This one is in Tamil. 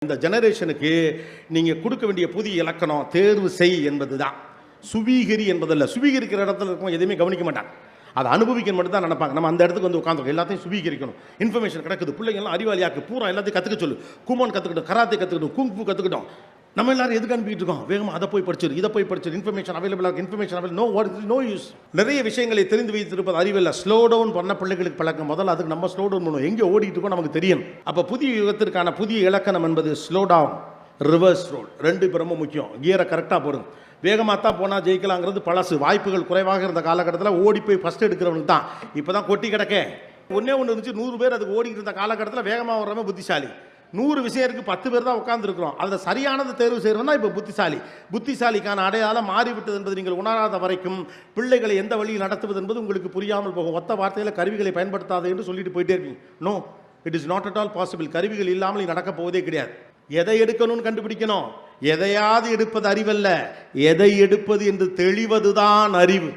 இந்த ஜெனரேஷனுக்கு நீங்க கொடுக்க வேண்டிய புதிய இலக்கணம் தேர்வு செய் என்பதுதான். சுவீகரி என்பதல்ல. சுவீகரிக்கிற இடத்துல இருக்கும் எதுவுமே கவனிக்க மாட்டாங்க. அதை அனுபவிக்கணும் மட்டும் தான் நினைப்பாங்க. நம்ம அந்த இடத்துக்கு வந்து உட்காந்துருக்கோம், எல்லாத்தையும் சுவீகரிக்கணும். இன்ஃபர்மேஷன் கிடக்குது, பிள்ளைங்கள்லாம் அறிவாளியாக்கு பூரா எல்லாத்தையும் கற்றுக்க சொல்லு. குமான் கற்றுக்கிட்டோம், கராத்தே கற்றுக்கிட்டோம், குங்ஃபு கற்றுக்கிட்டோம். நம்ம எல்லாரும் எதுக்கு அனுப்பிட்டு இருக்கோம்? வேகமாக அதை போய் படிச்சிரு, இதை போய் படிச்சிரு, இன்ஃபர்மேஷன் அவைலபிளாக, இன்ஃபர்மேஷன் அவைலபிள், நோ யூஸ். நிறைய விஷயங்களை தெரிந்து வைத்திருப்பது அறிவில்லை. ஸ்லோ டவுன் பண்ண பிள்ளைகளுக்கு பழக்கம். முதல்ல அதுக்கு நம்ம ஸ்லோ டவுன் பண்ணுவோம். எங்கே ஓடிட்டு இருக்கோம் நமக்கு தெரியும். அப்போ புதிய யுகத்திற்கான புதிய இலக்கணம் என்பது ஸ்லோ டவுன், ரிவர்ஸ் ரோல். ரெண்டு இப்போ ரொம்ப முக்கியம். கியரை கரெக்டாக போடுங்க. வேகமாக தான் போனால் ஜெயிக்கலாங்கிறது பழசு. வாய்ப்புகள் குறைவாக இருந்த காலகட்டத்தில் ஓடி போய் ஃபஸ்ட் எடுக்கிறவனுக்கு தான். இப்போ தான் கொட்டி கிடக்க. ஒன்றே ஒன்று இருந்துச்சு, 100 பேர் அதுக்கு ஓடிக்கிட்டு இருந்த காலகட்டத்தில் வேகமாக வர்றவன் புத்திசாலி. 100 விஷயம் இருக்குது, 10 பேர் தான் உட்காந்துருக்கிறோம். அதில் சரியானது தேர்வு செய்கிறவன் தான் இப்போ புத்திசாலி. புத்திசாலிக்கான அடையாளம் மாறிவிட்டது என்பது நீங்கள் உணராத வரைக்கும் பிள்ளைகளை எந்த வழியில் நடத்துவது என்பது உங்களுக்கு புரியாமல் போகும். ஒத்த வார்த்தையில் கருவிகளை பயன்படுத்தாது என்று சொல்லிட்டு போயிட்டே இருக்கீங்க. No, it is not at all possible. கருவிகள் இல்லாமல் நடக்க போவதே கிடையாது. எதை எடுக்கணும்னு கண்டுபிடிக்கணும். எதையாவது எடுப்பது அறிவல்ல, எதை எடுப்பது என்று தெளிவதுதான் அறிவு.